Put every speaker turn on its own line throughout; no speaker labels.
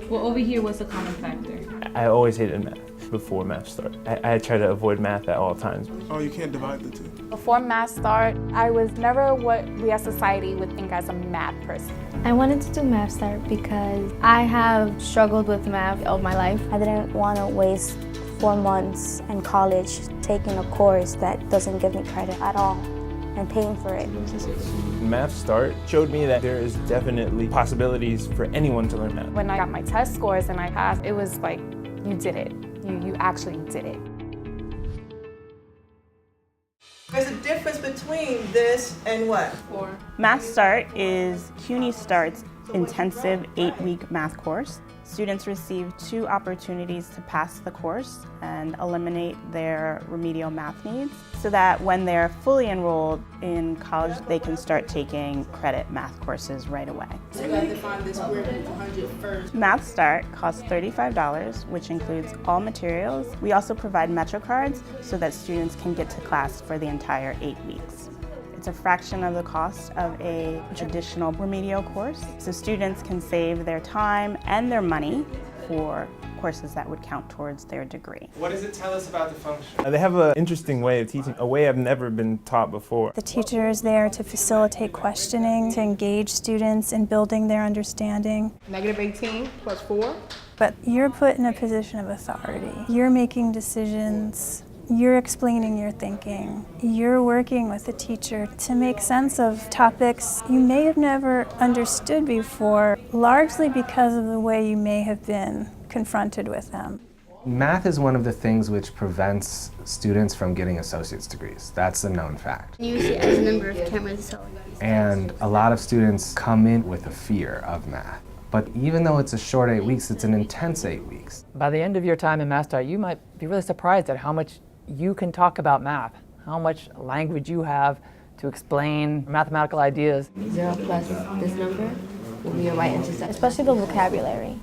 Well, over here, what's the common factor?
I always hated math before math start. I try to avoid math at all times.
Oh, you can't divide the two.
Before math start, I was never what we as society would think as a math person.
I wanted to do math start because I have struggled with math all my life.
I didn't want to waste 4 months in college taking a course that doesn't give me credit at all and paying for it.
Math Start showed me that there is definitely possibilities for anyone to learn math.
When I got my test scores and I passed, it was like, you did it. You actually did it.
There's a difference between this and what?
Math Start is CUNY Start's intensive 8-week math course. Students receive 2 opportunities to pass the course and eliminate their remedial math needs so that when they're fully enrolled in college, they can start taking credit math courses right away.
So you have to find this square root of 100 first.
Math Start costs $35, which includes all materials. We also provide Metro cards so that students can get to class for the entire 8 weeks. It's a fraction of the cost of a traditional remedial course, so students can save their time and their money for courses that would count towards their degree.
What does it tell us about the function? They have an interesting way of teaching, a way I've never been taught before.
The teacher is there to facilitate questioning, to engage students in building their understanding.
-18 plus 4.
But you're put in a position of authority. You're making decisions. You're explaining your thinking. You're working with the teacher to make sense of topics you may have never understood before, largely because of the way you may have been confronted with them.
Math is one of the things which prevents students from getting associate's degrees. That's a known fact.
You see as a number of cameras.
And a lot of students come in with a fear of math. But even though it's a short 8 weeks, it's an intense 8 weeks.
By the end of your time in Math Start, you might be really surprised at how much you can talk about math, how much language you have to explain mathematical ideas.
0 plus this number will be your right intersection. Especially the vocabulary.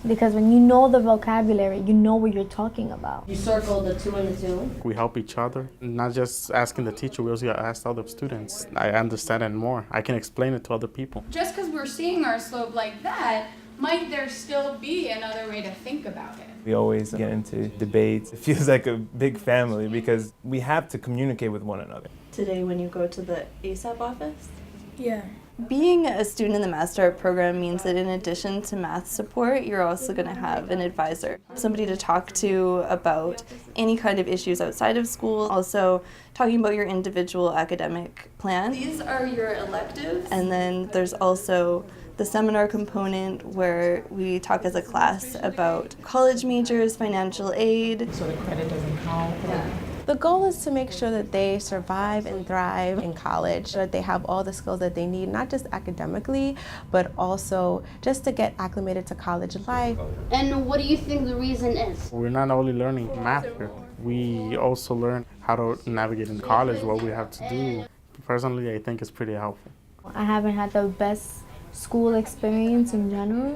Because when you know the vocabulary, you know what you're talking about. You circle the 2 and the 2.
We help each other, not just asking the teacher, we also ask other students. I understand it more. I can explain it to other people.
Just because we're seeing our slope like that, might there still be another way to think about it?
We always get into debates. It feels like a big family because we have to communicate with one another.
Today when you go to the ASAP office?
Yeah.
Being a student in the Math Start program means that in addition to math support, you're also going to have an advisor, somebody to talk to about any kind of issues outside of school, also talking about your individual academic plan. These are your electives. And then there's also the seminar component where we talk as a class about college majors, financial aid.
So the credit doesn't count.
Yeah.
The goal is to make sure that they survive and thrive in college, so that they have all the skills that they need, not just academically, but also just to get acclimated to college life.
And what do you think the reason is?
We're not only learning math here, we also learn how to navigate in college, what we have to do. Personally, I think it's pretty helpful.
I haven't had the best school experience in general.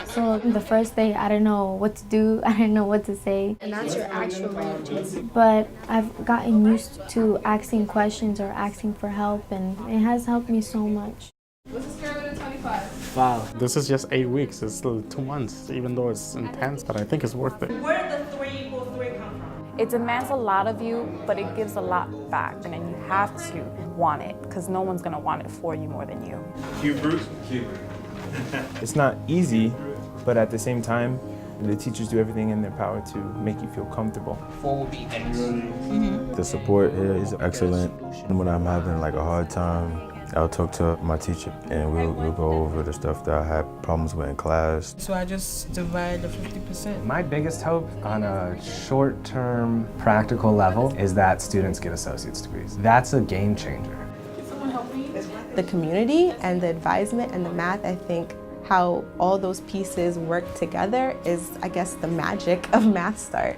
So the first day, I didn't know what to do, I didn't know what to say. And that's your actual reaction. But I've gotten used to asking questions or asking for help, and it has helped me so much.
What's the square root of 25?
Wow. This is just 8 weeks, it's still 2 months, even though it's intense, but I think it's worth it.
Where did the 3 equals 3 come from?
It demands a lot of you, but it gives a lot back, and then you have to want it, because no one's going to want it for you more than you.
Cube root? Cube root. It's not easy, but at the same time, the teachers do everything in their power to make you feel comfortable.
4 will be X.
The support here is excellent. When I'm having like a hard time, I'll talk to my teacher and we'll go over the stuff that I had problems with in class.
So I just divide the 50%.
My biggest hope on a short-term practical level is that students get associate's degrees. That's a game changer.
Can someone help me?
The community and the advisement and the math, I think how all those pieces work together is, I guess, the magic of Math Start.